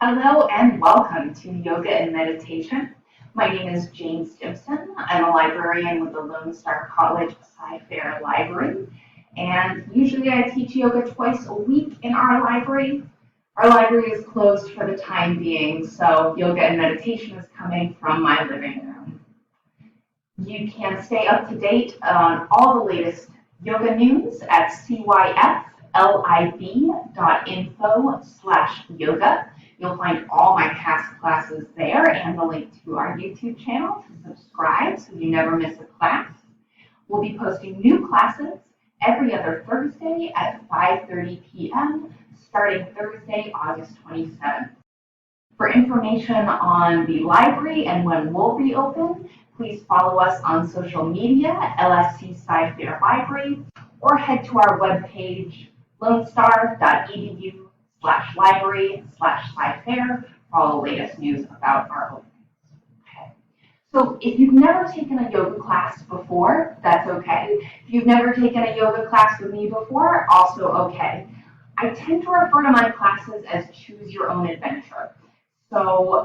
Hello and welcome to Yoga and Meditation. My name is Jane Stimpson. I'm a librarian with the Lone Star College CyFair Librarian, and usually I teach yoga twice a week in our library. Our library is closed for the time being, so yoga and meditation is coming from my living room. You can stay up to date on all the latest yoga news at cyflib.info/yoga. You'll find all my past classes there and the link to our YouTube channel to subscribe so you never miss a class. We'll be posting new classes every other Thursday at 5:30 p.m. starting Thursday, August 27th. For information on the library and when we'll be open, please follow us on social media, LSC-CyFair Library, or head to our webpage, lonestar.edu/library/CyFair for all the latest news about our openings. Okay. So if you've never taken a yoga class before, that's okay. If you've never taken a yoga class with me before, also okay. I tend to refer to my classes as choose your own adventure. So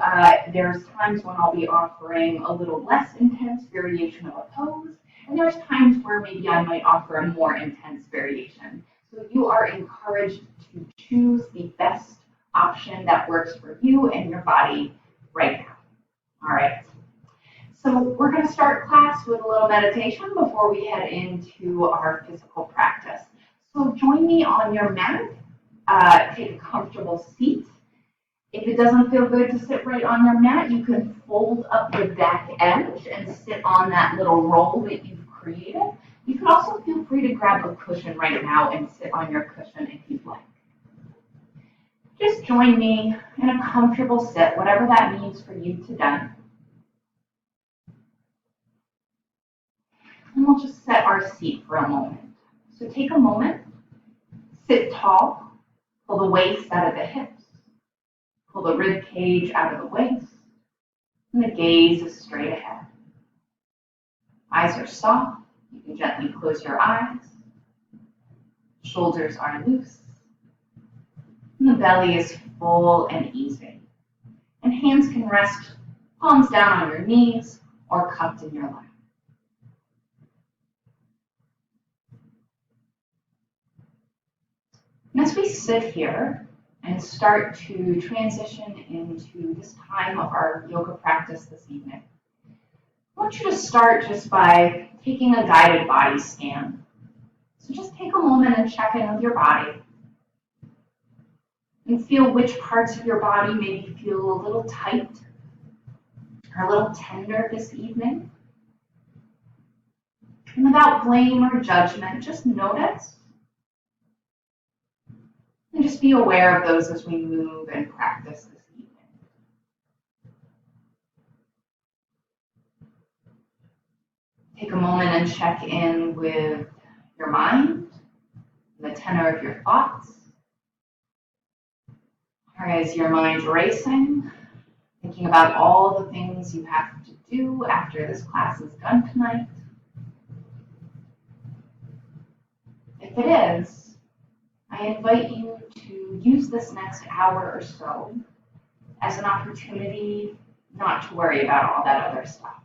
there's times when I'll be offering a little less intense variation of a pose, and there's times where maybe I might offer a more intense variation. So you are encouraged to choose the best option that works for you and your body right now. All right. So we're going to start class with a little meditation before we head into our physical practice. So join me on your mat. Take a comfortable seat. If it doesn't feel good to sit right on your mat, you can fold up the back edge and sit on that little roll that you've created. You can also feel free to grab a cushion right now and sit on your cushion if you'd like. Just join me in a comfortable sit, whatever that means for you today. And we'll just set our seat for a moment. So take a moment, sit tall, pull the waist out of the hips. Pull the rib cage out of the waist, and the gaze is straight ahead. Eyes are soft. You can gently close your eyes. Shoulders are loose. And the belly is full and easy. And hands can rest palms down on your knees or cupped in your lap. And as we sit here, and start to transition into this time of our yoga practice this evening, I want you to start just by taking a guided body scan. So just take a moment and check in with your body and feel which parts of your body maybe feel a little tight or a little tender this evening. And without blame or judgment, just notice. And just be aware of those as we move and practice this evening. Take a moment and check in with your mind, the tenor of your thoughts. Or is your mind racing, thinking about all the things you have to do after this class is done tonight? If it is, I invite you to use this next hour or so as an opportunity not to worry about all that other stuff.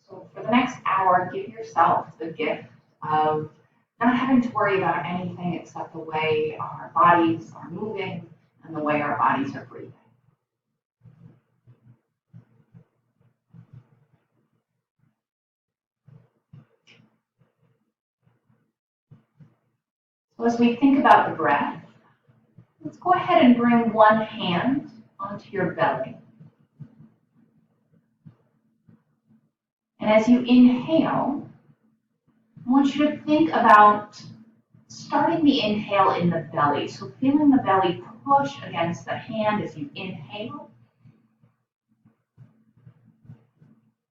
So for the next hour, give yourself the gift of not having to worry about anything except the way our bodies are moving and the way our bodies are breathing. So as we think about the breath, let's go ahead and bring one hand onto your belly. And as you inhale, I want you to think about starting the inhale in the belly. So feeling the belly push against the hand as you inhale.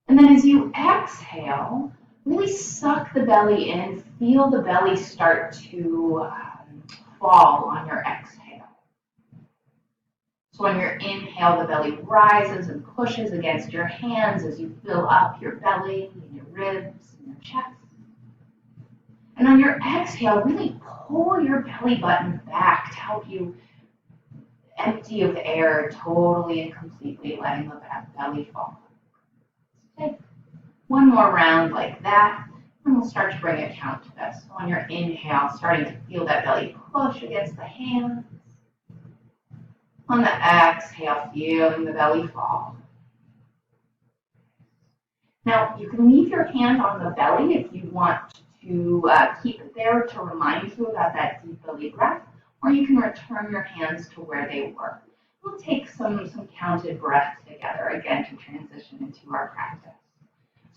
And then as you exhale, really suck the belly in. Feel the belly start to fall on your exhale. So on your inhale, the belly rises and pushes against your hands as you fill up your belly and your ribs and your chest. And on your exhale, really pull your belly button back to help you empty of air, totally and completely letting the belly fall. Take one more round like that, and we'll start to bring a count to this. So on your inhale, starting to feel that belly push against the hands. On the exhale, feeling the belly fall. Now, you can leave your hand on the belly if you want to keep it there to remind you about that deep belly breath, or you can return your hands to where they were. We'll take some counted breaths together, again, to transition into our practice.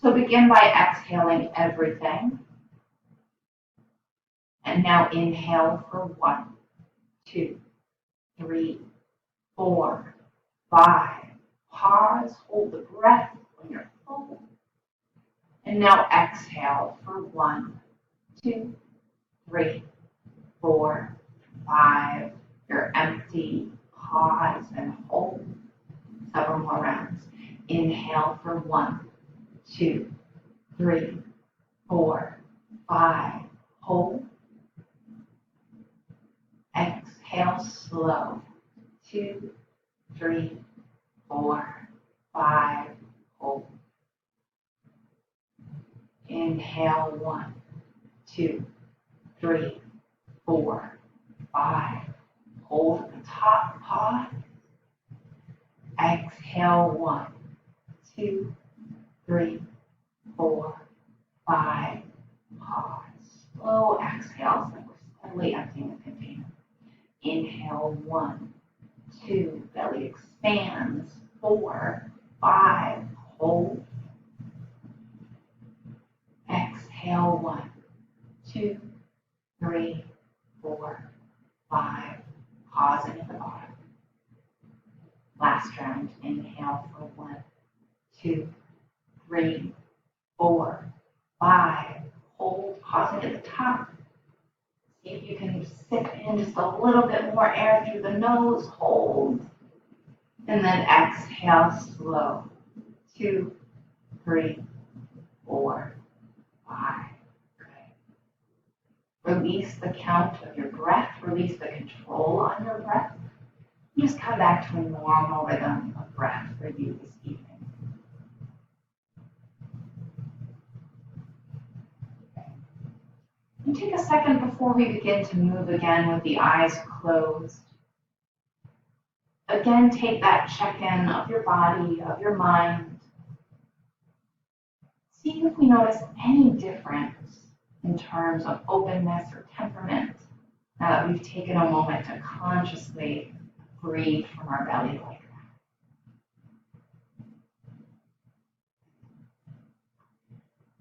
So begin by exhaling everything. And now inhale for 1, 2, 3, 4, 5. Pause, hold the breath when you're full. And now exhale for 1, 2, 3, 4, 5. You're empty. Pause and hold. Several more rounds. Inhale for 1, 2, 3, 4, 5. Hold. Exhale slow. 2, 3, 4, 5. Hold. Inhale 1, 2, 3, 4, 5. Hold at the top, pause. Exhale 1, 2, 3, 4, 5. Pause. Slow exhales like we're steadily emptying the container. Inhale 1, 2, belly expands. 4, 5. Hold. Exhale 1, 2, 3, 4, 5. Pause into the bottom. Last round. Inhale for 1, 2, 3, 4, 5. Hold. Pause into the top. See if you can sip in just a little bit more air through the nose. Hold. And then exhale slow. 2, 3, 4, 5. Release the count of your breath. Release the control on your breath. And just come back to a normal rhythm of breath for you this evening. And take a second before we begin to move again with the eyes closed. Again, take that check-in of your body, of your mind. See if we notice any difference in terms of openness or temperament now that we've taken a moment to consciously breathe from our belly like that.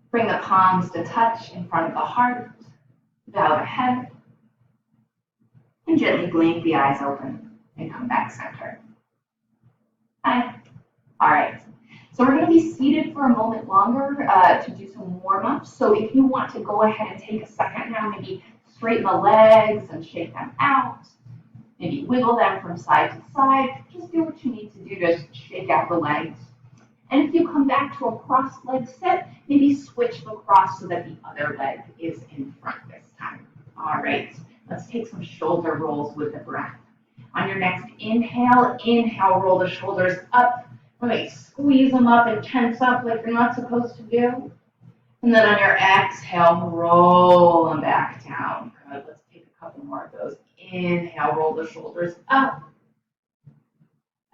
Bring the palms to touch in front of the heart, bow the head, and gently blink the eyes open and come back centered. Hi. All right. So we're going to be seated for a moment longer to do some warm-ups. So if you want to go ahead and take a second now, maybe straighten the legs and shake them out. Maybe wiggle them from side to side. Just do what you need to do to shake out the legs. And if you come back to a cross-leg sit, maybe switch the cross so that the other leg is in front this time. All right. Let's take some shoulder rolls with the breath. On your next inhale, roll the shoulders up. Let me squeeze them up and tense up like you're not supposed to do. And then on your exhale, roll them back down. Good. Let's take a couple more of those. Inhale, roll the shoulders up.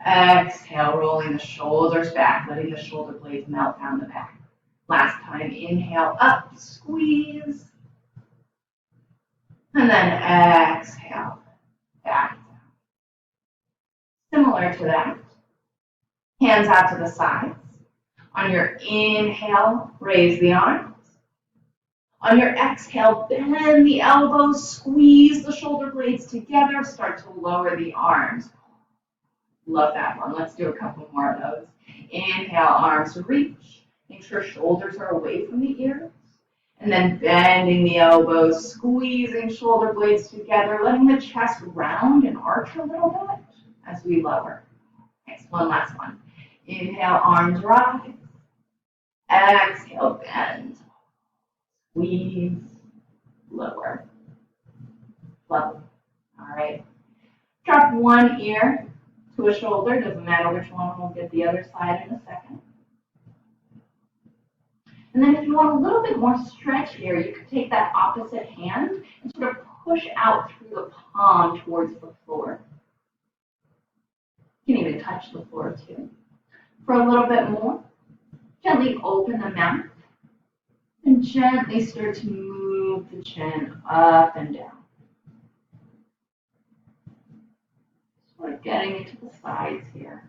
Exhale, rolling the shoulders back, letting the shoulder blades melt down the back. Last time, inhale, up, squeeze. And then exhale, back down. Similar to that. Hands out to the sides. On your inhale, raise the arms. On your exhale, bend the elbows, squeeze the shoulder blades together, start to lower the arms. Love that one. Let's do a couple more of those. Inhale, arms reach. Make sure shoulders are away from the ears. And then bending the elbows, squeezing shoulder blades together, letting the chest round and arch a little bit as we lower. Next, one last one. Inhale, arms rise. Exhale, bend. Squeeze, lower. Lovely. All right. Drop one ear to a shoulder, doesn't matter which one, we'll get the other side in a second. And then if you want a little bit more stretch here, you could take that opposite hand and sort of push out through the palm towards the floor. You can even touch the floor too. For a little bit more, gently open the mouth and gently start to move the chin up and down. Sort of getting into the sides here.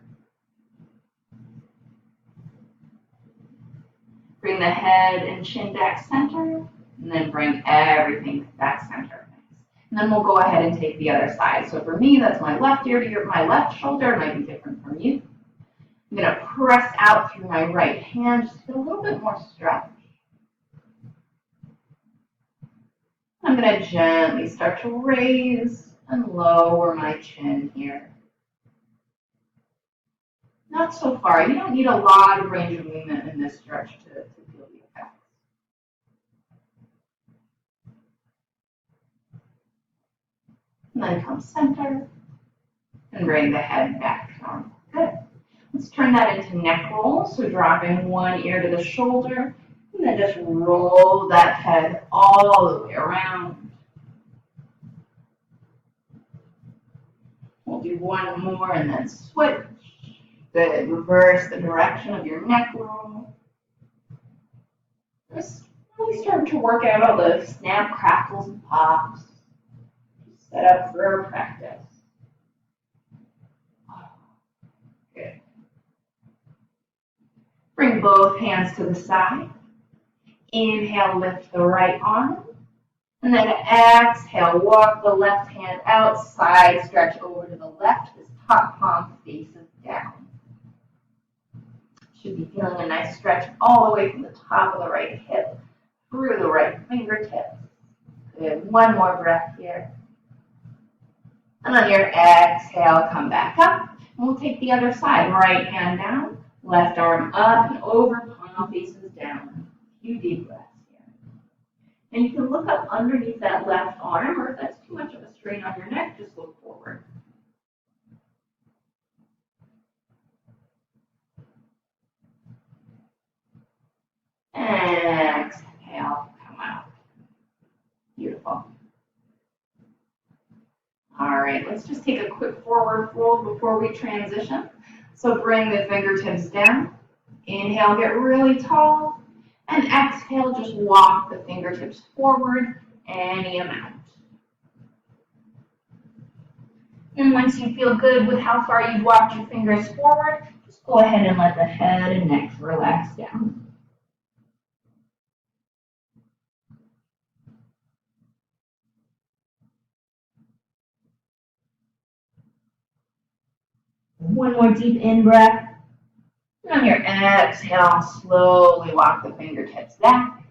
Bring the head and chin back center, and then bring everything back center. And then we'll go ahead and take the other side. So for me, that's my left ear to my left shoulder. It might be different from you. I'm going to press out through my right hand, just get a little bit more stretch. I'm going to gently start to raise and lower my chin here. Not so far. You don't need a lot of range of movement in this stretch to feel the effects. And then come center and bring the head back down. Good. Let's turn that into neck roll. So dropping one ear to the shoulder, and then just roll that head all the way around. We'll do one more and then switch. Good. Reverse the direction of your neck roll. Just really start to work out all the snap, crackles, and pops. Set up for our practice. Good. Bring both hands to the side. Inhale, lift the right arm. And then exhale, walk the left hand out, side stretch over to the left. This top palm faces down. Should be feeling a nice stretch all the way from the top of the right hip through the right fingertips. Good. One more breath here. And on your exhale, come back up. And we'll take the other side. Right hand down, left arm up and over, palm faces down. A few deep breaths here. And you can look up underneath that left arm, or if that's too much of a strain on your neck, just look forward. Exhale, come out. Beautiful. All right, let's just take a quick forward fold before we transition. So bring the fingertips down. Inhale, get really tall. And exhale, just walk the fingertips forward any amount. And once you feel good with how far you've walked your fingers forward, just go ahead and let the head and neck relax down. One more deep in breath. And on your exhale, slowly walk the fingertips back.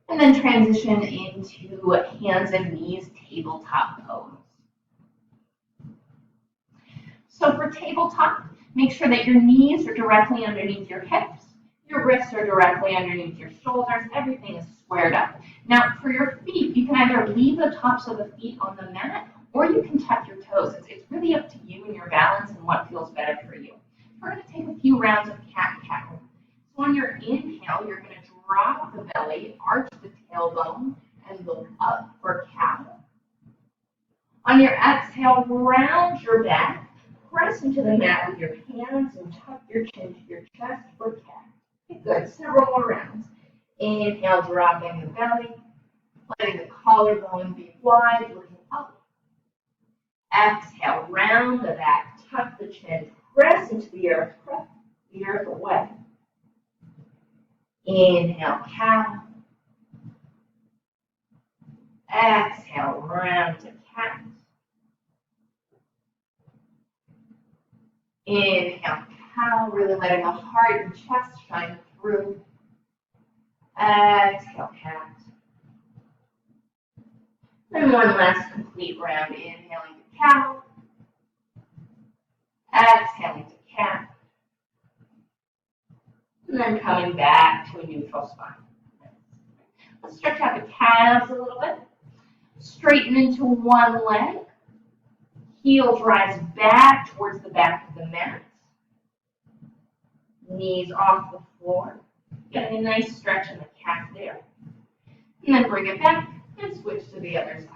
And then transition into hands and knees tabletop pose. So for tabletop, make sure that your knees are directly underneath your hips. Your wrists are directly underneath your shoulders. Everything is squared up. Now, for your feet, you can either leave the tops of the feet on the mat, or you can tuck your toes. It's really up to you and your balance and what feels better for you. We're going to take a few rounds of cat-cow. So on your inhale, you're going to drop the belly, arch the tailbone, and look up for cow. On your exhale, round your back, press into the mat with your hands, and tuck your chin to your chest for cat. Good. Several more rounds. Inhale, dropping the belly, letting the collarbone be wide, looking up. Exhale, round the back, tuck the chin, press into the earth, press the earth away. Inhale, cow. Exhale, round to cat. Inhale, cow, really letting the heart and chest shine through. Exhale, cat. And one last complete round, inhaling to cow. Exhaling to cat. And then coming back to a neutral spine. Let's stretch out the calves a little bit. Straighten into one leg. Heel drives back towards the back of the mat. Knees off the floor. Getting a nice stretch in the calf there. And then bring it back and switch to the other side.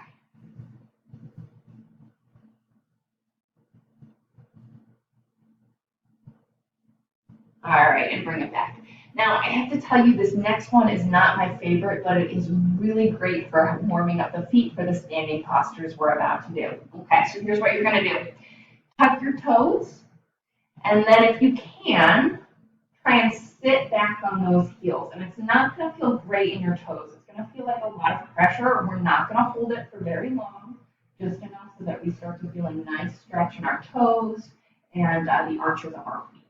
All right, and bring it back. Now, I have to tell you, this next one is not my favorite, but it is really great for warming up the feet for the standing postures we're about to do. Okay, so here's what you're going to do. Tuck your toes, and then if you can, try and sit back on those heels. And it's not going to feel great in your toes. It's going to feel like a lot of pressure. We're not going to hold it for very long, just enough so that we start to feel a nice stretch in our toes and the arches of our feet.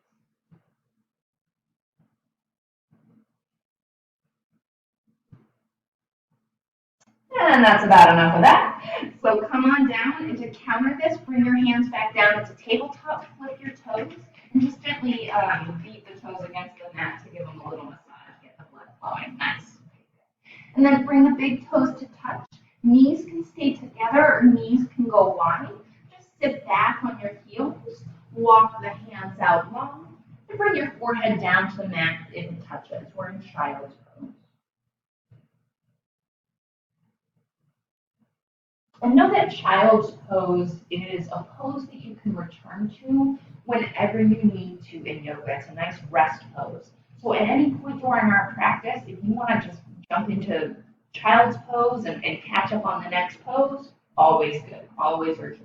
And that's about enough of that. So come on down, and to counter this, bring your hands back down to tabletop, flip your toes, and just gently beat the toes against the mat to give them a little massage, get the blood flowing. Nice. And then bring the big toes to touch. Knees can stay together or knees can go wide. Just sit back on your heels, walk the hands out long, and bring your forehead down to the mat if it touches. We're in child's pose. And know that child's pose is a pose that you can return to whenever you need to in yoga. It's a nice rest pose. So at any point during our practice, if you want to just jump into child's pose and catch up on the next pose, always good, always your choice.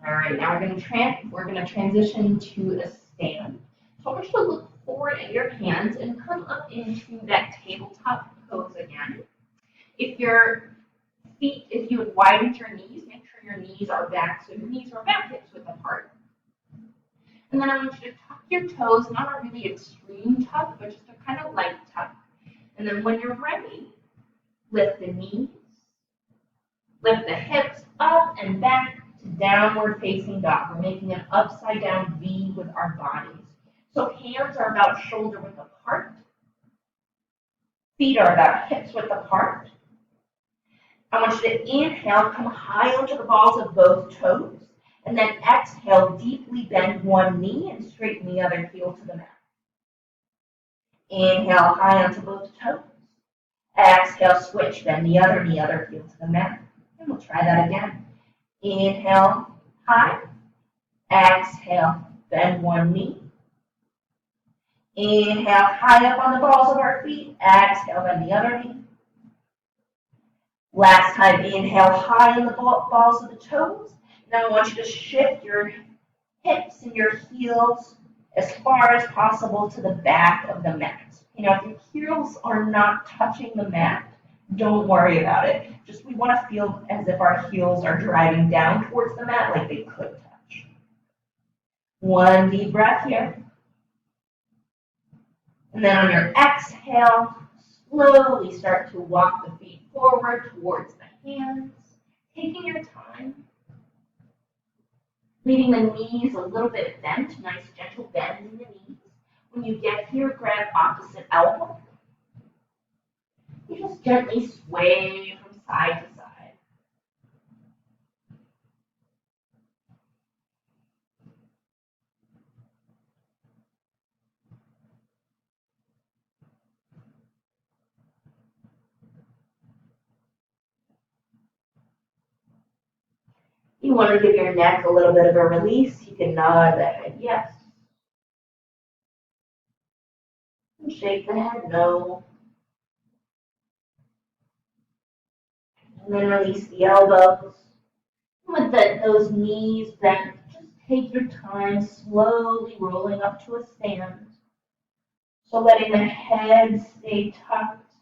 All right, now we're going to transition to a stand. So I want you to look forward at your hands and come up into that tabletop pose again. If you had widened your knees, make sure your knees are back, so your knees are back, hips width apart. And then I want you to tuck your toes, not a really extreme tuck, but just a kind of light tuck. And then when you're ready, lift the knees, lift the hips up and back to downward facing dog. We're making an upside down V with our bodies. So hands are about shoulder width apart. Feet are about hips width apart. I want you to inhale, come high onto the balls of both toes, and then exhale, deeply bend one knee and straighten the other heel to the mat. Inhale, high onto both toes. Exhale, switch, bend the other knee, other heel to the mat. And we'll try that again. Inhale, high. Exhale, bend one knee. Inhale, high up on the balls of our feet. Exhale, bend the other knee. Last time, inhale, high on the balls of the toes. Now I want you to shift your hips and your heels as far as possible to the back of the mat. If your heels are not touching the mat, don't worry about it. Just we want to feel as if our heels are driving down towards the mat like they could touch. One deep breath here. And then on your exhale, slowly start to walk the feet forward towards the hands, taking your time. Leaving the knees a little bit bent, nice gentle bend in the knees. When you get here, grab opposite elbow. You just gently sway from side to side. You want to give your neck a little bit of a release. You can nod the head yes. And shake the head no. And then release the elbows. And with those knees bent, just take your time slowly rolling up to a stand. So letting the head stay tucked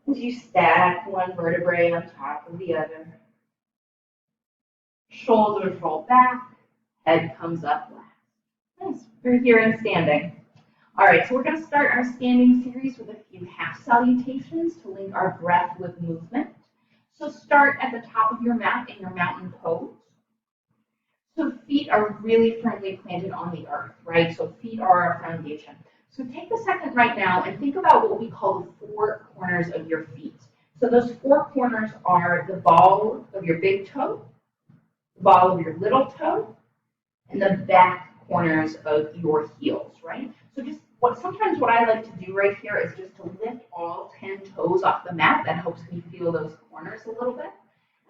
as you stack one vertebrae on top of the other. Shoulders roll back, head comes up last. Nice, we're here in standing. All right, so we're going to start our standing series with a few half salutations to link our breath with movement. So start at the top of your mat in your mountain pose. So feet are really firmly planted on the earth, right? So feet are our foundation. So take a second right now and think about what we call the four corners of your feet. So those four corners are the ball of your big toe, the ball of your little toe, and the back corners of your heels, right? So just sometimes what I like to do right here is just to lift all 10 toes off the mat. That helps me feel those corners a little bit.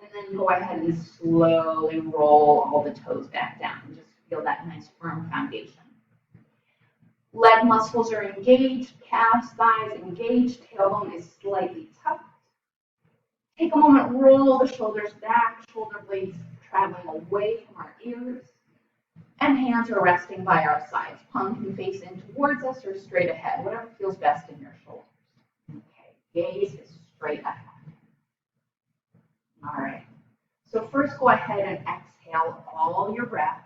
And then go ahead and slowly roll all the toes back down and just feel that nice firm foundation. Leg muscles are engaged, calves, thighs engaged, tailbone is slightly tucked. Take a moment, roll the shoulders back, shoulder blades traveling away from our ears, and hands are resting by our sides. Palm can face in towards us or straight ahead, whatever feels best in your shoulders. Okay, gaze is straight ahead. All right, so first go ahead and exhale all your breath.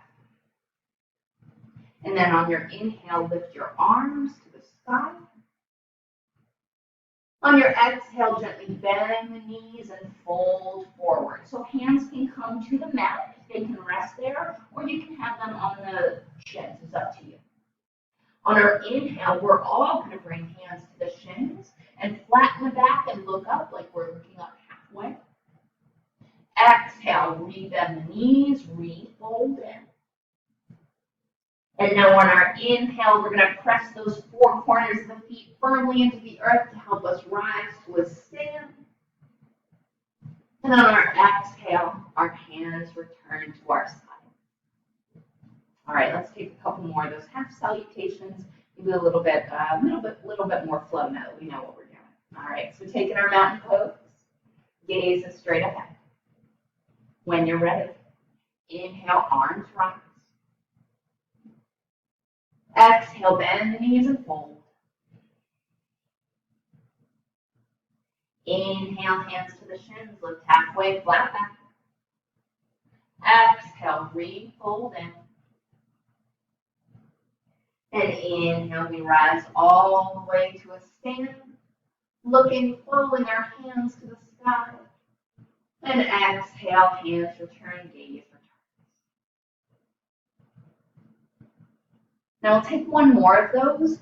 And then on your inhale, lift your arms to the sky. On your exhale, gently bend the knees and fold forward. So hands can come to the mat, they can rest there, or you can have them on the shins, it's up to you. On our inhale, we're all going to bring hands to the shins and flatten the back and look up like we're looking up halfway. Exhale, rebend the knees, refold in. And now on our inhale, we're going to press those four corners of the feet firmly into the earth to help us rise to a stand. And on our exhale, our hands return to our side. All right, let's take a couple more of those half salutations. Maybe a little bit more flow now that we know what we're doing. All right, so taking our mountain pose, gaze is straight ahead. When you're ready, inhale, arms rise. Exhale, bend the knees and fold. Inhale, hands to the shins, lift halfway, flat back. Exhale, refold in. And inhale, we rise all the way to a stand, looking, folding our hands to the sky. And exhale, hands return, gaze return. Now we'll take one more of those.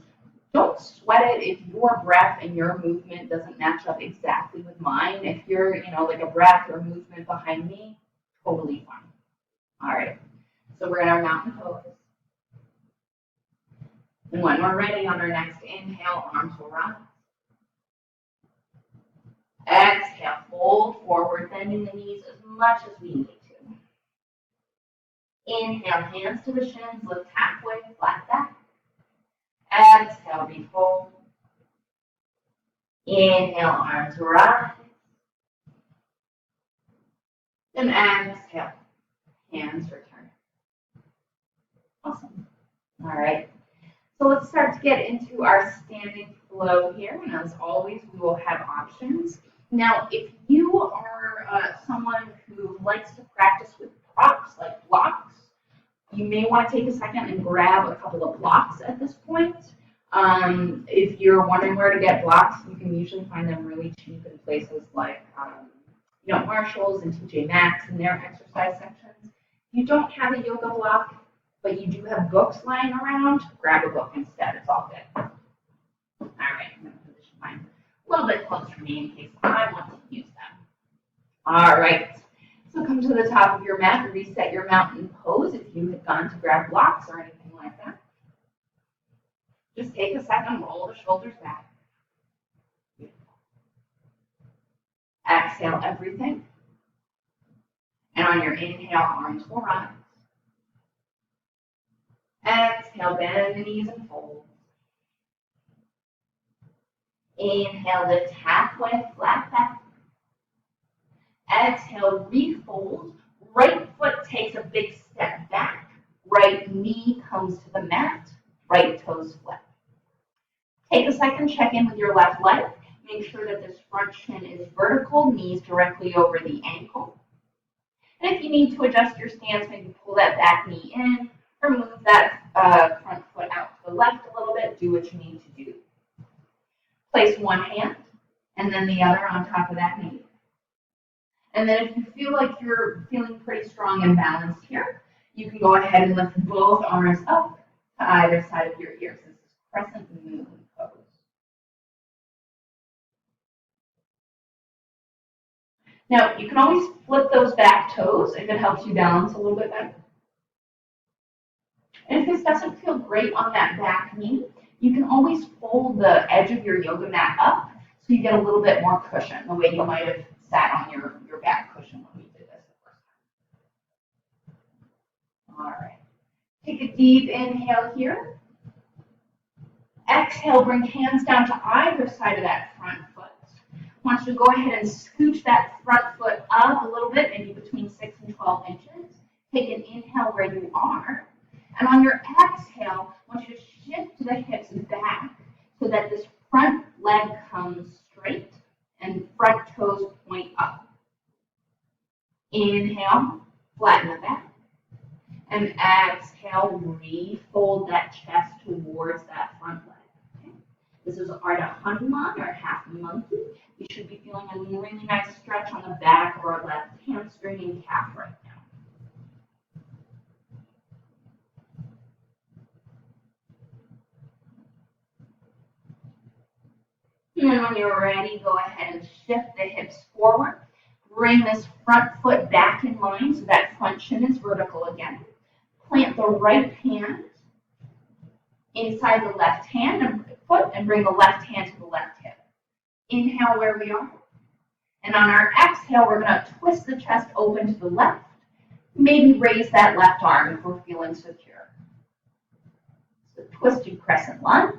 Don't sweat it if your breath and your movement doesn't match up exactly with mine. If you're, like a breath or movement behind me, totally fine. All right, so we're in our mountain pose. And when we're ready on our next inhale, arms will rise. Exhale, fold forward, bending the knees as much as we need to. Inhale, hands to the shins, lift halfway, flat back. Exhale, refold. Inhale, arms rise. And exhale, hands return. Awesome. All right. So let's start to get into our standing flow here. And as always, we will have options. Now, if you are someone who likes to practice with props like blocks, you may want to take a second and grab a couple of blocks at this point. If you're wondering where to get blocks, you can usually find them really cheap in places like Marshalls and TJ Maxx and their exercise sections. If you don't have a yoga block, but you do have books lying around, grab a book instead. It's all good. All right, I'm going to position mine a little bit closer to me in case I want to use them. All right, so come to the top of your mat, reset your mountain pose if you had gone to grab blocks or anything like that. Just take a second, roll the shoulders back. Exhale everything. And on your inhale, arms will rise. Exhale, bend the knees and fold. Inhale, lift halfway, flat back. Exhale, refold. Right foot takes a big step back. Right knee comes to the mat. Right toes flip. Take a second, check in with your left leg. Make sure that this front shin is vertical, knees directly over the ankle. And if you need to adjust your stance, maybe pull that back knee in, or move that front foot out to the left a little bit. Do what you need to do. Place one hand and then the other on top of that knee. And then if you feel like you're feeling pretty strong and balanced here, You can go ahead and lift both arms up to either side of your ears. This is crescent moon pose. Now, you can always flip those back toes if it helps you balance a little bit better. And if this doesn't feel great on that back knee, you can always fold the edge of your yoga mat up so you get a little bit more cushion, the way you might have sat on your back cushion when we did this the first time. All right. Take a deep inhale here. Exhale, bring hands down to either side of that front foot. I want you to go ahead and scooch that front foot up a little bit, maybe between 6 and 12 inches. Take an inhale where you are. And on your exhale, I want you to shift the hips back so that this front leg comes straight and front toes point up. Inhale, flatten the back. And exhale, refold that chest towards that front leg. Okay? This is Ardha Hanuman, or half monkey. You should be feeling a really nice stretch on the back or left hamstring and calf right now. And then when you're ready, go ahead and shift the hips forward. Bring this front foot back in line so that front shin is vertical again. Plant the right hand inside the left hand and foot and bring the left hand to the left hip. Inhale where we are. And on our exhale, we're going to twist the chest open to the left. Maybe raise that left arm if we're feeling secure. So twisted crescent lunge.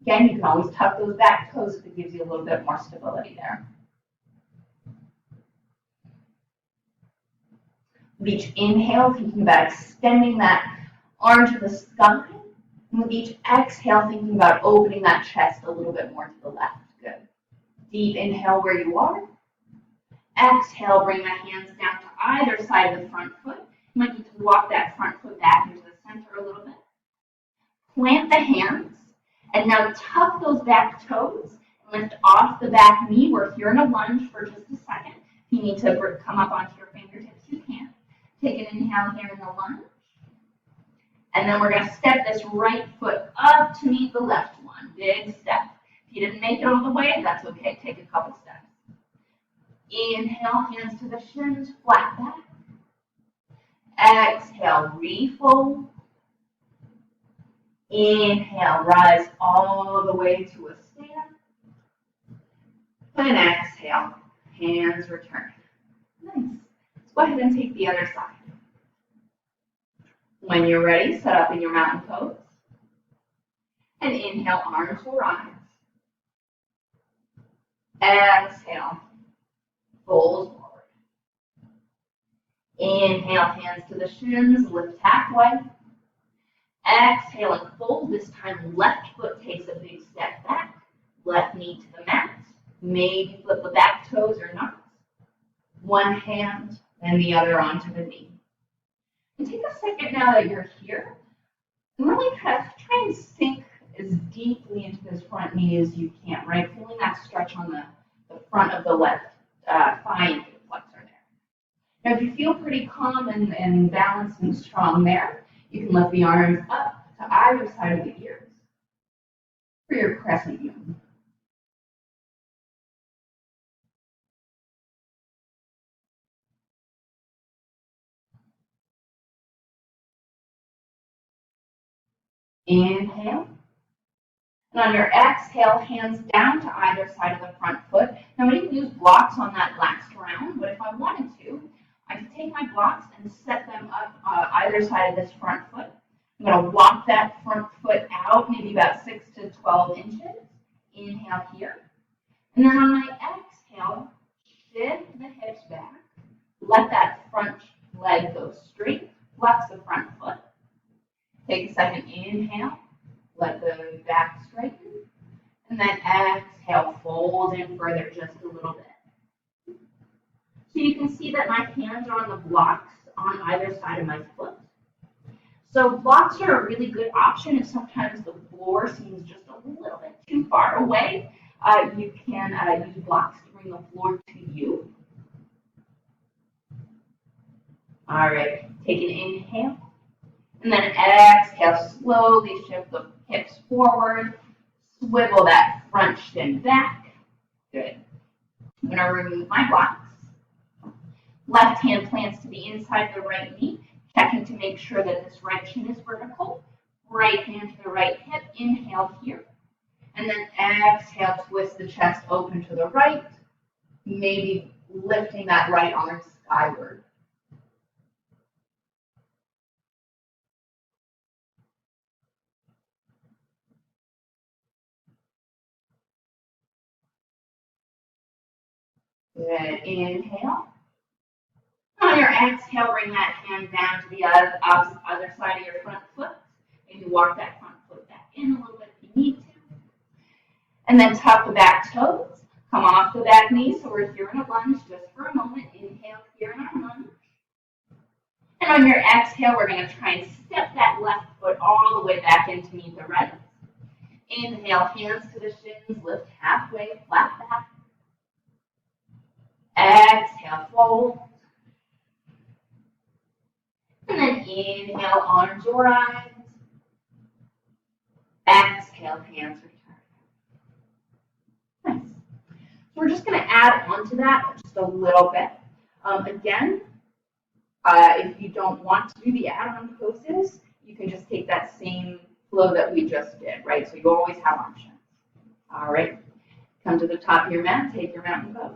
Again, you can always tuck those back toes if it gives you a little bit more stability there. With each inhale, thinking about extending that arm to the sky. And with each exhale, thinking about opening that chest a little bit more to the left. Good. Deep inhale where you are. Exhale, bring the hands down to either side of the front foot. You might need to walk that front foot back into the center a little bit. Plant the hands. And now tuck those back toes and lift off the back knee. We're here in a lunge for just a second. If you need to come up onto your fingertips, you can. Take an inhale here in the lunge. And then we're going to step this right foot up to meet the left one. Big step. If you didn't make it all the way, that's okay. Take a couple steps. Inhale, hands to the shins, flat back. Exhale, refold. Inhale, rise all the way to a stand. And exhale, hands return. Nice. Let's go ahead and take the other side. When you're ready, set up in your mountain pose. And inhale, arms will rise. Exhale, fold forward. Inhale, hands to the shins, lift halfway. Exhale and fold. This time, left foot takes a big step back. Left knee to the mat. Maybe flip the back toes or not. One hand, then the other onto the knee. And take a second now that you're here. And really kind of try and sink as deeply into this front knee as you can, right? Feeling that stretch on the front of the left thigh and hip flexor there. Now, if you feel pretty calm and balanced and strong there, you can lift the arms up to either side of the ears for your crescent moon. Inhale. And on your exhale, hands down to either side of the front foot. Now, I didn't use blocks on that last round, but if I wanted to, I could take my blocks and set them up either side of this front foot. I'm going to walk that front foot out, maybe about 6 to 12 inches. Inhale here. And then on my exhale, shift the hips back. Let that front leg go straight. Flex the front foot. Take a second inhale. Let the back straighten. And then exhale, fold in further just a little bit. So you can see that my hands are on the blocks on either side of my foot. So blocks are a really good option if sometimes the floor seems just a little bit too far away. You can use blocks to bring the floor to you. All right, take an inhale. And then exhale, slowly shift the hips forward. Swivel that front shin back. Good. I'm going to remove my blocks. Left hand plants to the inside of the right knee, checking to make sure that this right shin is vertical. Right hand to the right hip. Inhale here. And then exhale, twist the chest open to the right. Maybe lifting that right arm skyward. Good. Inhale. On your exhale, bring that hand down to the other side of your front foot. Maybe walk that front foot back in a little bit if you need to. And then tuck the back toes. Come off the back knee. So we're here in a lunge just for a moment. Inhale here in our lunge. And on your exhale, we're going to try and step that left foot all the way back in to meet the right. Inhale, hands to the shins, lift halfway, flat back. Exhale, fold. And then inhale, arms or eyes. Exhale, hands return. Nice. So we're just going to add on to that just a little bit. Again, if you don't want to do the add-on poses, you can just take that same flow that we just did, right? So you always have options. All right. Come to the top of your mat, take your mountain pose.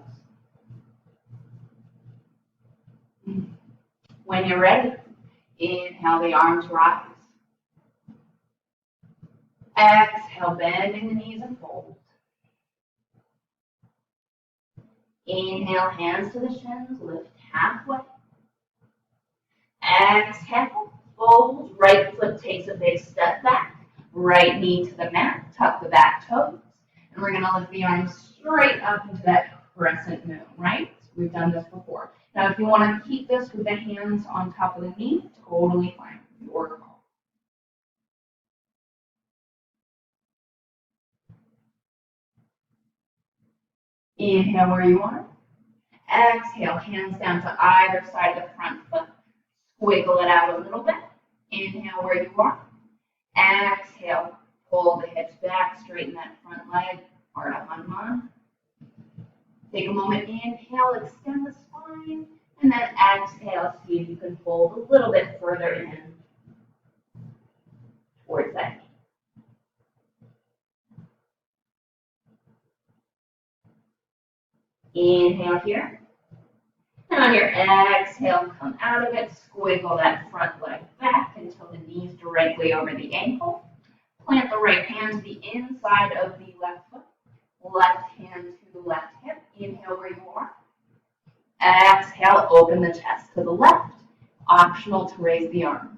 When you're ready, inhale, the arms rise. Exhale, bending the knees and fold. Inhale, hands to the shins, lift halfway. Exhale, fold, right foot takes a big step back. Right knee to the mat, tuck the back toes. And we're going to lift the arms straight up into that crescent moon, right? We've done this before. Now, if you want to keep this with the hands on top of the knee, totally fine. Your call. Inhale where you are. Exhale, hands down to either side of the front foot. Wiggle it out a little bit. Inhale where you are. Exhale, pull the hips back, straighten that front leg, Ardha Hanuman. Take a moment, inhale, extend the spine, and then exhale, see if you can fold a little bit further in towards that knee. Inhale here. And on your exhale, come out of it, squiggle that front leg back until the knee's directly over the ankle. Plant the right hand to the inside of the left foot. Left hand to the left hip. Inhale where you are. Exhale, open the chest to the left. Optional to raise the arm.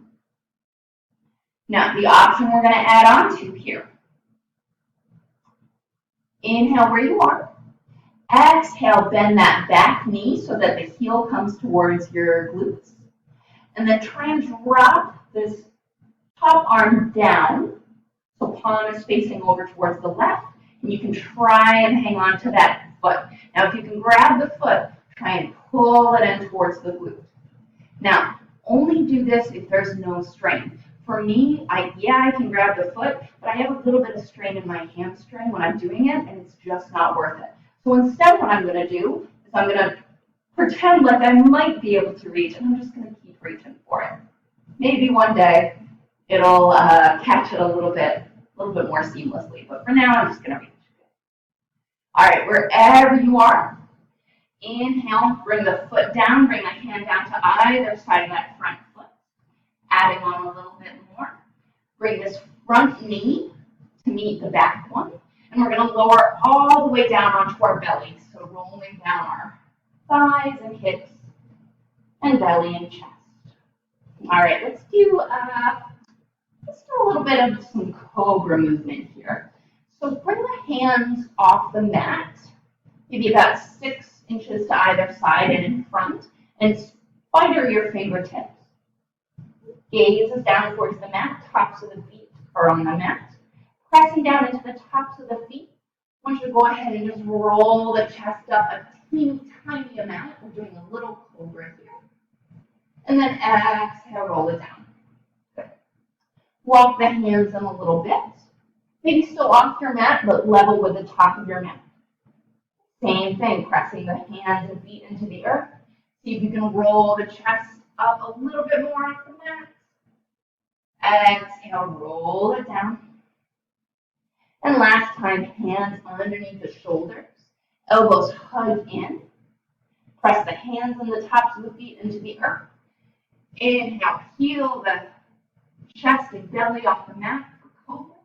Now, the option we're going to add on to here. Inhale where you are. Exhale, bend that back knee so that the heel comes towards your glutes. And then try and drop this top arm down. So palm is facing over towards the left. And you can try and hang on to that foot. Now, if you can grab the foot, try and pull it in towards the glute. Now, only do this if there's no strain. For me, I can grab the foot, but I have a little bit of strain in my hamstring when I'm doing it, and it's just not worth it. So instead, what I'm going to do is I'm going to pretend like I might be able to reach, and I'm just going to keep reaching for it. Maybe one day it'll catch it a little bit more seamlessly, but for now, I'm just going to reach. All right, wherever you are, inhale, bring the foot down, bring the hand down to either side of that front foot. Adding on a little bit more. Bring this front knee to meet the back one. And we're going to lower all the way down onto our belly. So rolling down our thighs and hips and belly and chest. All right, let's do a little bit of some cobra movement here. So bring the hands off the mat, maybe about 6 inches to either side and in front, and spider your fingertips. Gaze is down towards the mat, tops of the feet are on the mat. Pressing down into the tops of the feet. I want you to go ahead and just roll the chest up a teeny tiny amount. We're doing a little cobra here. And then exhale, roll it down. Good. Walk the hands in a little bit. Maybe still off your mat, but level with the top of your mat. Same thing, pressing the hands and feet into the earth. See if you can roll the chest up a little bit more off the mat. Exhale, roll it down. And last time, hands underneath the shoulders, elbows hug in. Press the hands and the tops of the feet into the earth. Inhale, peel the chest and belly off the mat for cobra.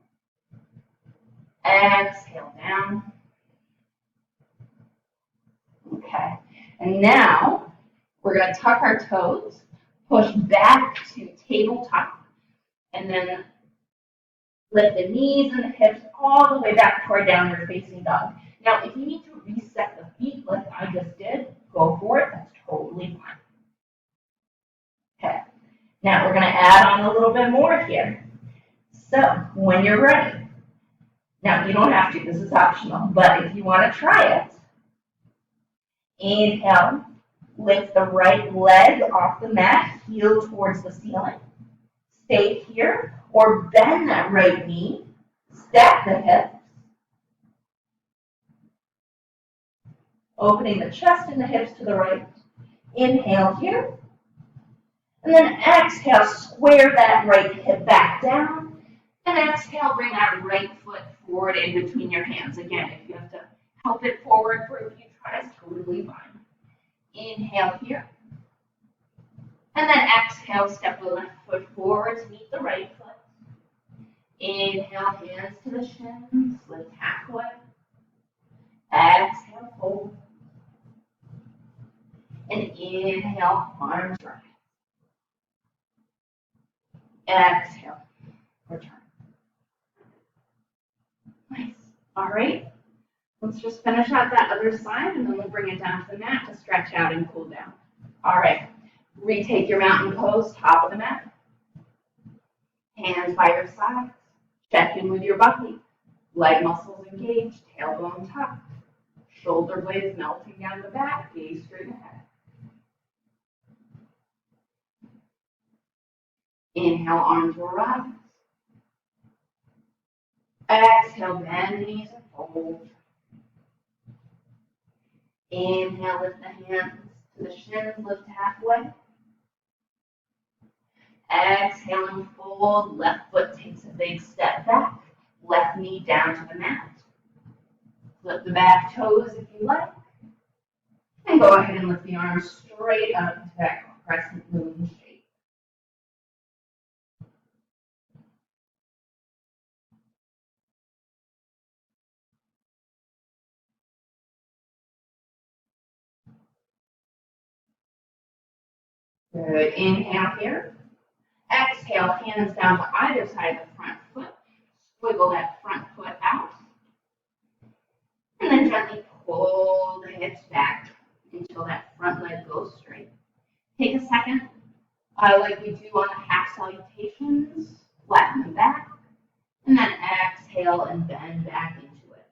Exhale down. Okay, and now we're going to tuck our toes, push back to tabletop, and then lift the knees and the hips all the way back to our downward facing dog. Now, if you need to reset the feet like I just did, go for it. That's totally fine. Okay, now we're going to add on a little bit more here. So, when you're ready, now you don't have to, this is optional, but if you want to try it, inhale, lift the right leg off the mat, heel towards the ceiling. Stay here, or bend that right knee, stack the hips, opening the chest and the hips to the right. Inhale here, and then exhale, square that right hip back down, and exhale, bring that right foot forward in between your hands. Again, if you have to help it forward for a few tries, totally fine. Inhale here. And then exhale, step the left foot forward to meet the right foot. Inhale, hands to the shins, lift halfway. Exhale, fold. And inhale, arms right. Exhale, return. Nice. All right. Let's just finish out that other side, and then we'll bring it down to the mat to stretch out and cool down. All right. Retake your mountain pose, top of the mat. Hands by your sides. Check in with your butt. Leg muscles engaged, tailbone tucked. Shoulder blades melting down the back, gaze straight ahead. Inhale, arms will rise. Exhale, bend the knees and fold. Inhale, lift the hands to the shins, lift halfway. Exhale and fold, left foot takes a big step back, left knee down to the mat. Flip the back toes if you like. And go ahead and lift the arms straight up into that crescent moon shape. Good. Inhale here. Exhale, hands down to either side of the front foot. Squiggle that front foot out. And then gently pull the hips back until that front leg goes straight. Take a second, like we do on the half salutations, flatten them back. And then exhale and bend back into it.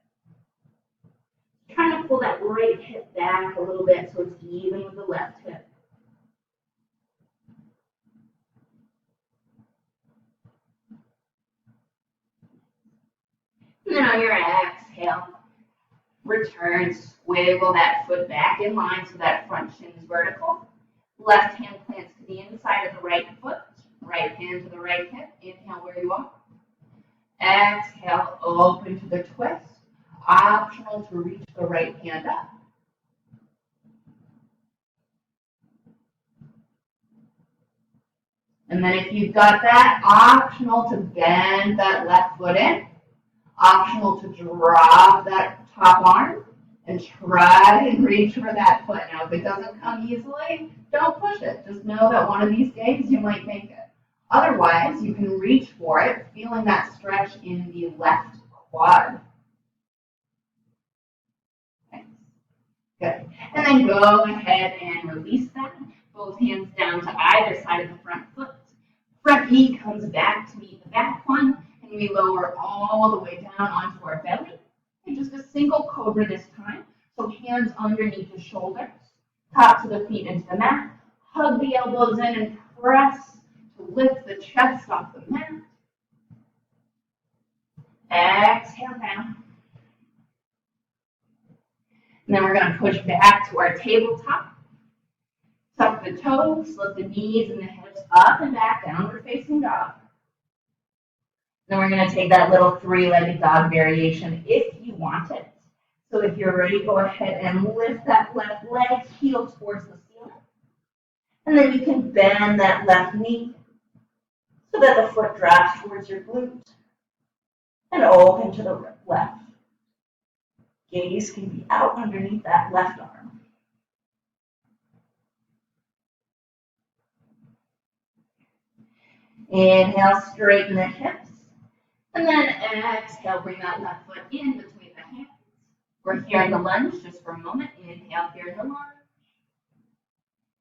Trying to pull that right hip back a little bit so it's even with the left hip. And then on your exhale, return, swivel that foot back in line so that front shin is vertical. Left hand plants to the inside of the right foot. Right hand to the right hip. Inhale where you are. Exhale, open to the twist. Optional to reach the right hand up. And then if you've got that, optional to bend that left foot in. Optional to drop that top arm and try and reach for that foot. Now, if it doesn't come easily, don't push it. Just know that one of these days you might make it. Otherwise, you can reach for it, feeling that stretch in the left quad. Thanks. Good. And then go ahead and release that. Both hands down to either side of the front foot. Front knee comes back to meet the back one. And we lower all the way down onto our belly. And just a single cobra this time. So hands underneath the shoulders, tops of the feet into the mat. Hug the elbows in and press to lift the chest off the mat. Exhale down. And then we're going to push back to our tabletop. Tuck the toes, lift the knees and the hips up and back, downward facing dog. Then we're going to take that little three-legged dog variation if you want it. So if you're ready, go ahead and lift that left leg, heel towards the ceiling. And then you can bend that left knee so that the foot drops towards your glute. And open to the left. Gaze can be out underneath that left arm. Inhale, straighten the hips. And then exhale, bring that left foot in between the hands. We're here in the lunge just for a moment. Inhale, here in the lunge.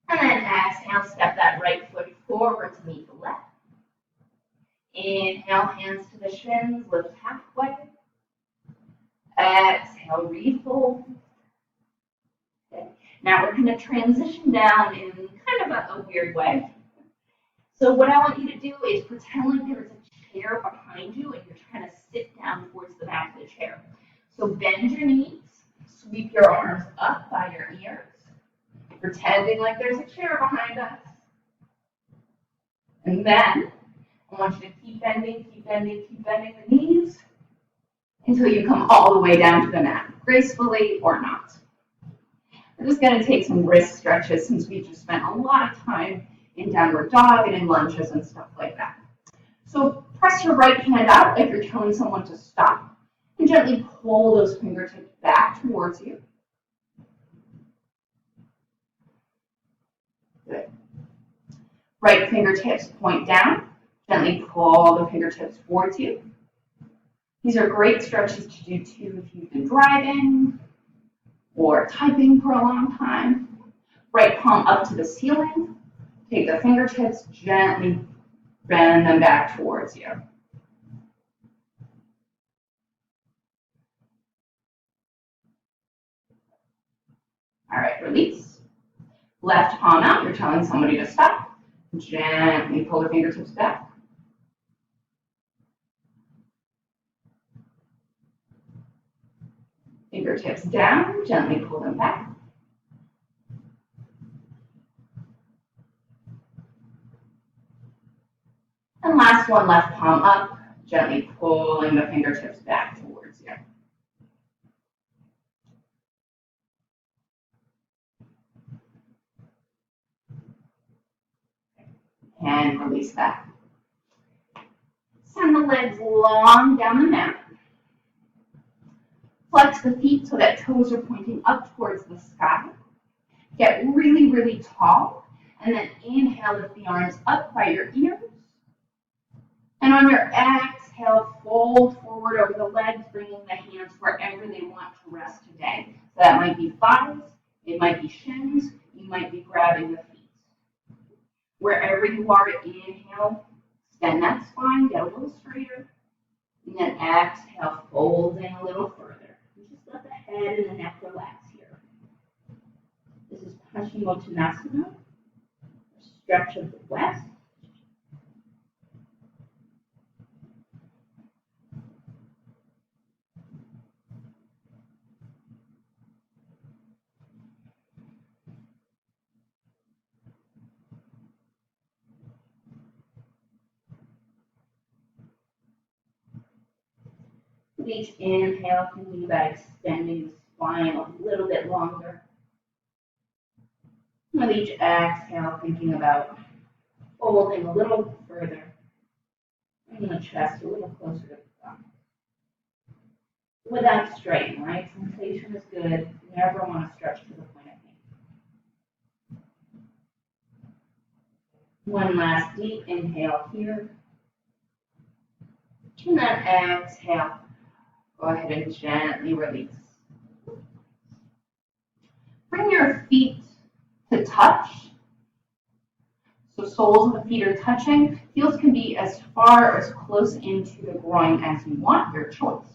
And then exhale, step that right foot forward to meet the left. Inhale, hands to the shins, lift halfway. Exhale, refold. Okay. Now we're going to transition down in kind of a weird way. So what I want you to do is pretend like there's a chair behind you and you're trying to sit down towards the back of the chair. So bend your knees, sweep your arms up by your ears, pretending like there's a chair behind us. And then I want you to keep bending the knees until you come all the way down to the mat, gracefully or not. We're just going to take some wrist stretches since we just spent a lot of time in downward dog and in lunges and stuff like that. So press your right hand out like you're telling someone to stop and gently pull those fingertips back towards you. Good. Right fingertips point down. Gently pull the fingertips towards you. These are great stretches to do too if you've been driving or typing for a long time. Right palm up to the ceiling. Take the fingertips, gently bend them back towards you. All right, release. Left palm out, you're telling somebody to stop. Gently pull the fingertips back. Fingertips down, gently pull them back. And last one, left palm up, gently pulling the fingertips back towards you. And release that. Send the legs long down the mat. Flex the feet so that toes are pointing up towards the sky. Get really, really tall. And then inhale, lift the arms up by your ears. And on your exhale, fold forward over the legs, bringing the hands wherever they want to rest today. So that might be thighs, it might be shins, you might be grabbing the feet. Wherever you are, inhale, extend that spine, get a little straighter. And then exhale, fold in a little further. Just let the head and the neck relax here. This is Paschimottanasana, stretch of the west. With each inhale, thinking about extending the spine a little bit longer. With each exhale, thinking about folding a little further. Bringing the chest a little closer to the thumb. Without strain, right? Sensation is good. You never want to stretch to the point of pain. One last deep inhale here. And then exhale. Go ahead and gently release. Bring your feet to touch. So soles of the feet are touching. Heels can be as far or as close into the groin as you want, your choice.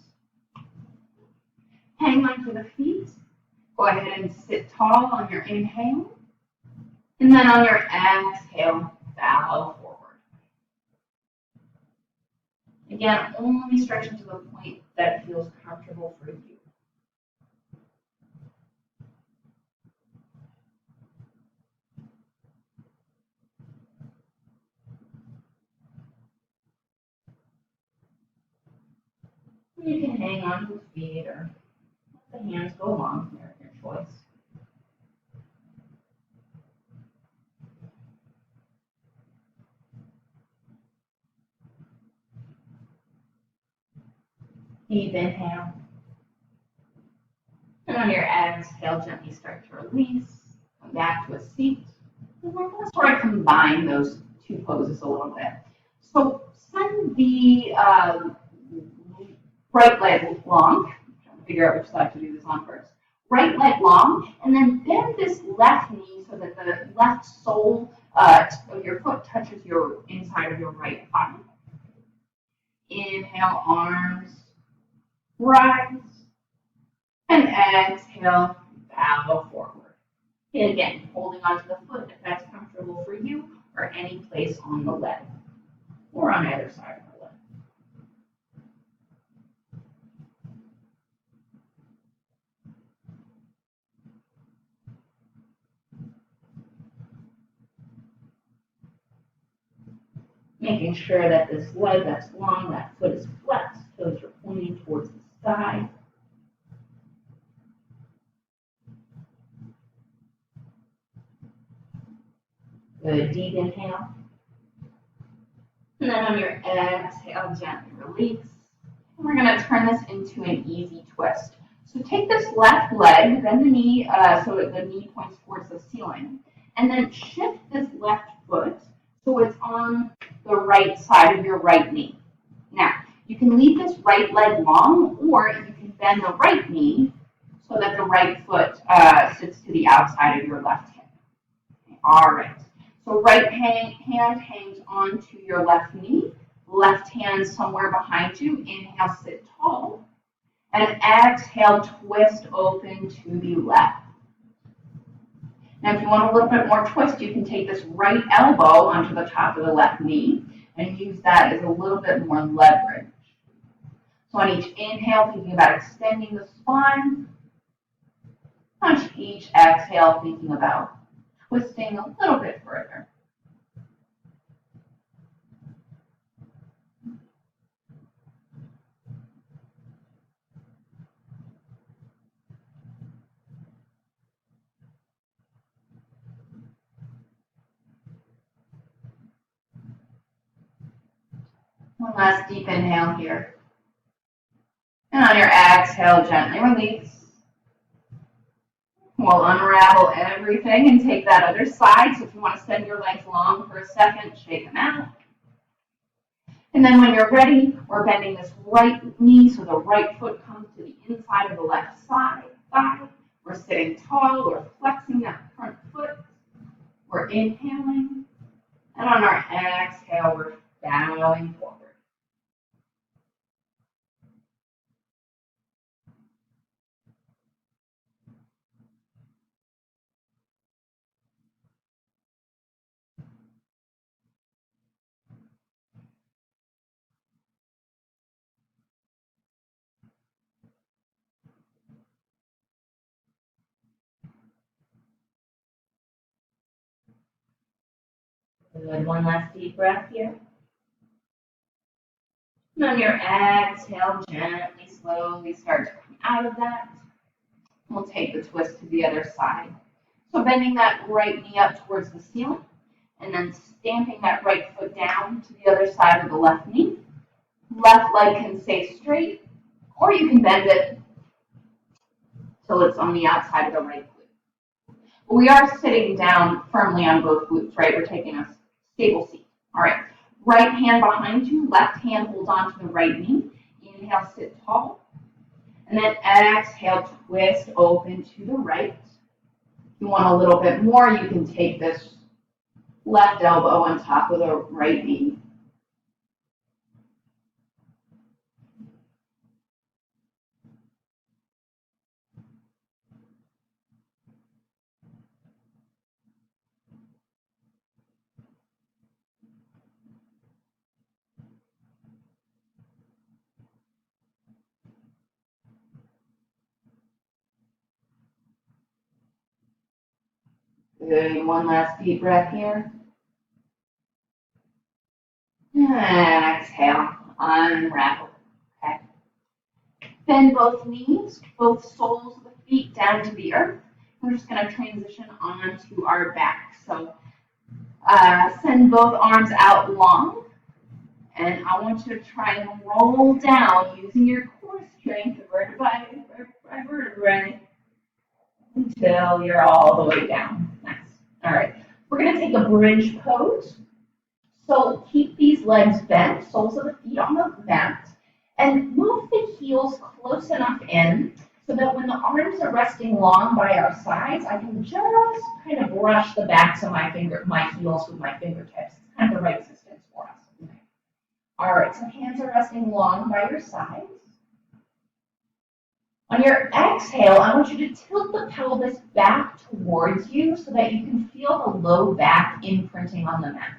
Hang on to the feet. Go ahead and sit tall on your inhale. And then on your exhale, bow forward. Again, only stretching to the point that feels comfortable for you. You can hang on to the feet or let the hands go long there, your choice. Deep inhale. And on your exhale, gently start to release. Come back to a seat. And we're going to sort of combine those two poses a little bit. So send the right leg long. I'm trying to figure out which side to do this on first. Right leg long, and then bend this left knee so that the left sole of your foot touches your inside of your right thigh. Inhale, arms rise, and exhale, bow forward. And again, holding onto the foot if that's comfortable for you, or any place on the leg, or on either side of the leg. Making sure that this leg that's long, that foot is flexed, toes are pointing towards the sky. Good, deep inhale. And then on your exhale, gently release. And we're going to turn this into an easy twist. So take this left leg, bend the knee so the knee points towards the ceiling, and then shift this left foot so it's on the right side of your right knee. Now, you can leave this right leg long, or you can bend the right knee so that the right foot sits to the outside of your left hip. All right. So right hand hangs onto your left knee, left hand somewhere behind you. Inhale, sit tall. And exhale, twist open to the left. Now, if you want a little bit more twist, you can take this right elbow onto the top of the left knee and use that as a little bit more leverage. So on each inhale, thinking about extending the spine. On each exhale, thinking about twisting a little bit further. One last deep inhale here. And on your exhale, gently release. We'll unravel everything and take that other side. So if you want to send your legs long for a second, shake them out. And then when you're ready, we're bending this right knee so the right foot comes to the inside of the left thigh. We're sitting tall, we're flexing that front foot. We're inhaling. And on our exhale, we're bowing forward. Good. One last deep breath here. And on your exhale, gently, slowly start to come out of that. We'll take the twist to the other side. So bending that right knee up towards the ceiling, and then stamping that right foot down to the other side of the left knee. Left leg can stay straight, or you can bend it till it's on the outside of the right glute. But we are sitting down firmly on both glutes, right? We're taking a stable seat. All right. Right hand behind you, left hand holds onto the right knee. Inhale, sit tall. And then exhale, twist open to the right. If you want a little bit more, you can take this left elbow on top of the right knee. Good. One last deep breath here. And exhale. Unravel. Okay. Bend both knees, both soles of the feet down to the earth. We're just going to transition onto our back. So send both arms out long. And I want you to try and roll down using your core strength, vertebrae by vertebrae, until you're all the way down. Nice. All right. We're going to take a bridge pose. So keep these legs bent, soles of the feet on the mat, and move the heels close enough in so that when the arms are resting long by our sides, I can just kind of brush the backs of my heels with my fingertips. It's kind of the right distance for us. Okay. All right, so hands are resting long by your sides. On your exhale, I want you to tilt the pelvis back towards you so that you can feel the low back imprinting on the mat.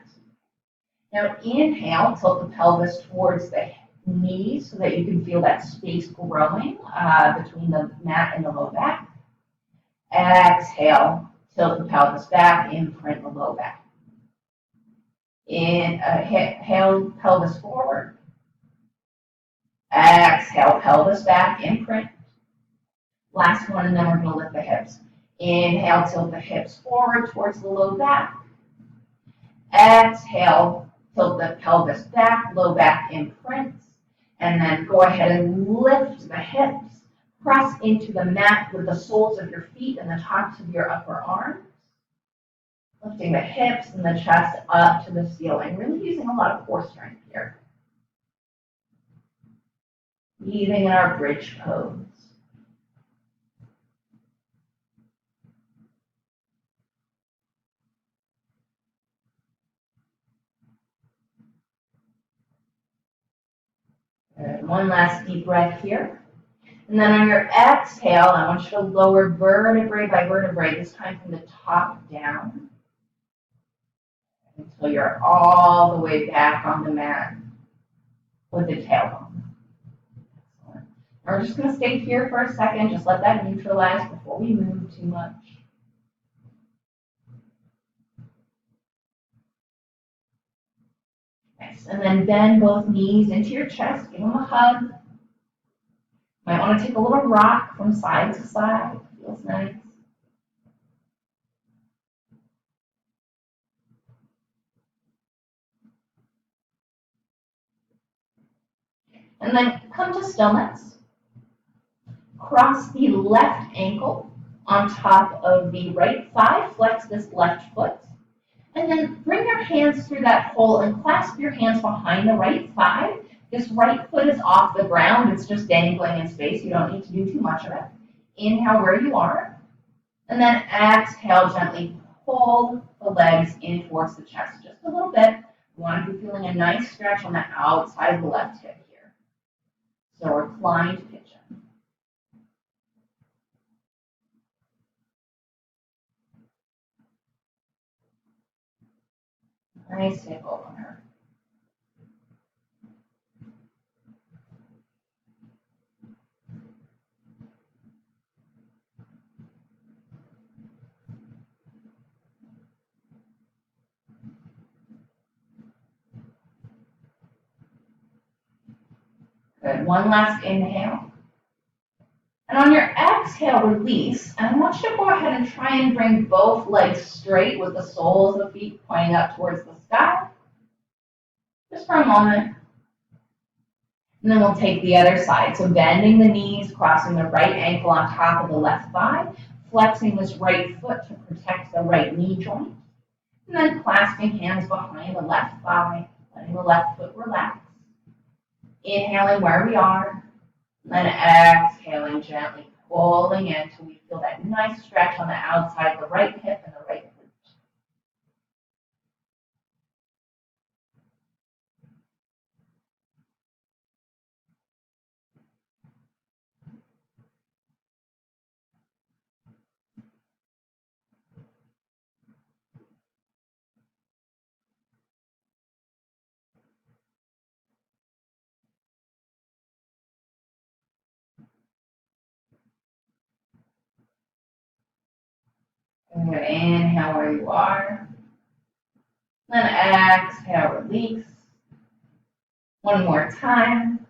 Now inhale, tilt the pelvis towards the knees so that you can feel that space growing between the mat and the low back. Exhale, tilt the pelvis back, imprint the low back. Inhale, pelvis forward. Exhale, pelvis back, imprint. Last one, and then we're going to lift the hips. Inhale, tilt the hips forward towards the low back. Exhale, tilt the pelvis back, low back imprints. And then go ahead and lift the hips. Press into the mat with the soles of your feet and the tops of your upper arms. Lifting the hips and the chest up to the ceiling. Really using a lot of core strength here. Breathing in our bridge pose. Good. One last deep breath here. And then on your exhale, I want you to lower vertebrae by vertebrae, this time from the top down, until you're all the way back on the mat with the tailbone. Excellent. We're just going to stay here for a second, just let that neutralize before we move too much. Nice. And then bend both knees into your chest, give them a hug. Might want to take a little rock from side to side. Feels nice. And then come to stillness. Cross the left ankle on top of the right thigh. Flex this left foot. And then bring your hands through that hole and clasp your hands behind the right thigh. This right foot is off the ground. It's just dangling in space. You don't need to do too much of it. Inhale where you are. And then exhale, gently pull the legs in towards the chest just a little bit. You want to be feeling a nice stretch on the outside of the left hip here. So reclined pigeon. Nice hip opener. Good. One last inhale. And on your exhale, release. And I want you to go ahead and try and bring both legs straight with the soles of the feet pointing up towards the sky. Just for a moment. And then we'll take the other side. So bending the knees, crossing the right ankle on top of the left thigh, flexing this right foot to protect the right knee joint. And then clasping hands behind the left thigh, letting the left foot relax. Inhaling where we are. And then exhaling gently, pulling in until we feel that nice stretch on the outside of the right hip and the right glute. I'm going to inhale where you are. Then exhale, release. One more time.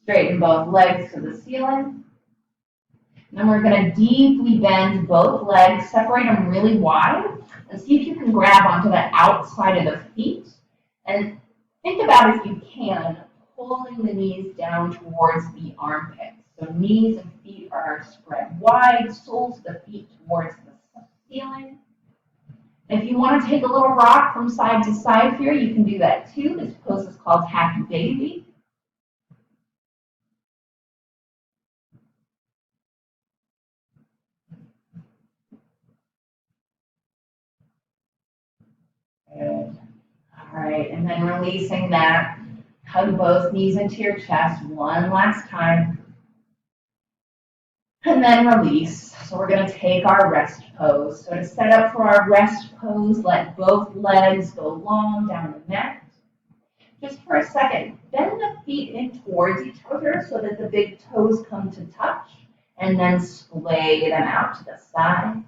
Straighten both legs to the ceiling. And then we're going to deeply bend both legs, separate them really wide, and see if you can grab onto the outside of the feet. And think about, if you can, pulling the knees down towards the armpits. So knees and feet are spread wide, soles of the feet towards the ceiling. If you want to take a little rock from side to side here, you can do that too. This pose is called Happy Baby. Good. All right, and then releasing that. Hug both knees into your chest one last time. And then release. So we're going to take our rest pose. So to set up for our rest pose, let both legs go long down the mat. Just for a second, bend the feet in towards each other so that the big toes come to touch, and then splay them out to the side.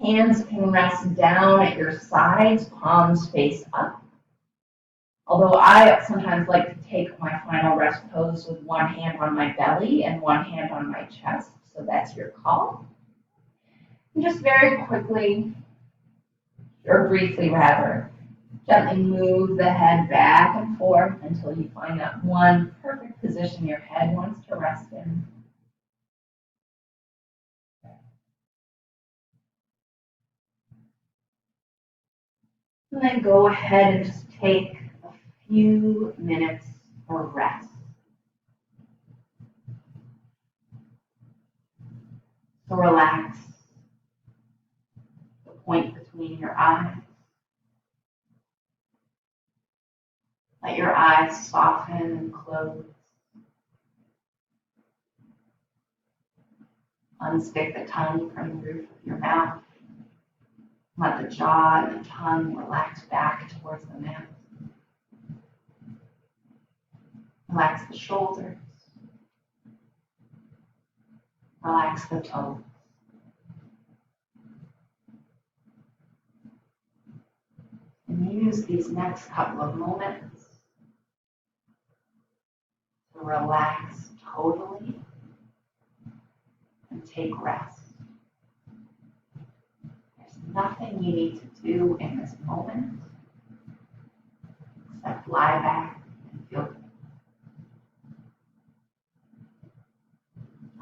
Hands can rest down at your sides, palms face up. Although I sometimes like to take my final rest pose with one hand on my belly and one hand on my chest, so that's your call. And just very quickly, or briefly rather, gently move the head back and forth until you find that one perfect position your head wants to rest in. And then go ahead and just take a few minutes for rest. So relax the point between your eyes. Let your eyes soften and close. Unstick the tongue from the roof of your mouth. Let the jaw and the tongue relax back towards the mouth. Relax the shoulders. Relax the toes. And use these next couple of moments to relax totally and take rest. There's nothing you need to do in this moment except lie back and feel good.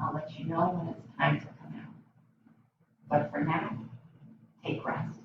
I'll let you know when it's time to come out. But for now, take rest.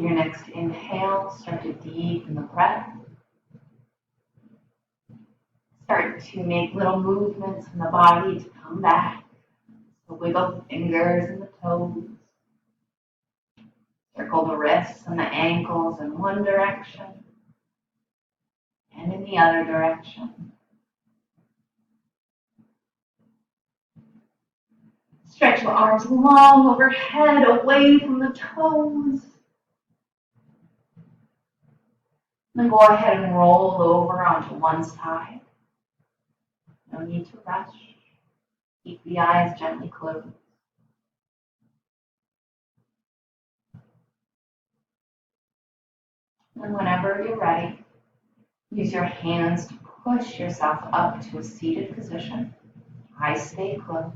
your next inhale, start to deepen the breath. Start to make little movements in the body to come back. So wiggle the fingers and the toes. Circle the wrists and the ankles in one direction and in the other direction. Stretch your arms long overhead, away from the toes. Then go ahead and roll over onto one side. No need to rush. Keep the eyes gently closed. And whenever you're ready, use your hands to push yourself up to a seated position. Eyes stay closed.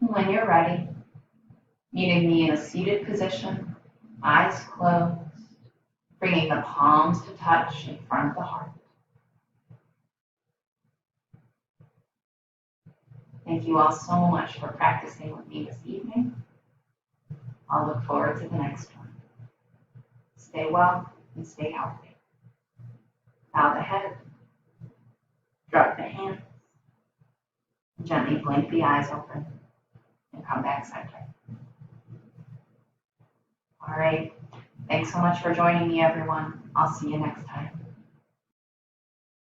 And when you're ready, meeting me in a seated position, eyes closed, bringing the palms to touch in front of the heart. Thank you all so much for practicing with me this evening. I'll look forward to the next one. Stay well and stay healthy. Bow the head, drop the hands, and gently blink the eyes open and come back center. All right, thanks so much for joining me, everyone. I'll see you next time.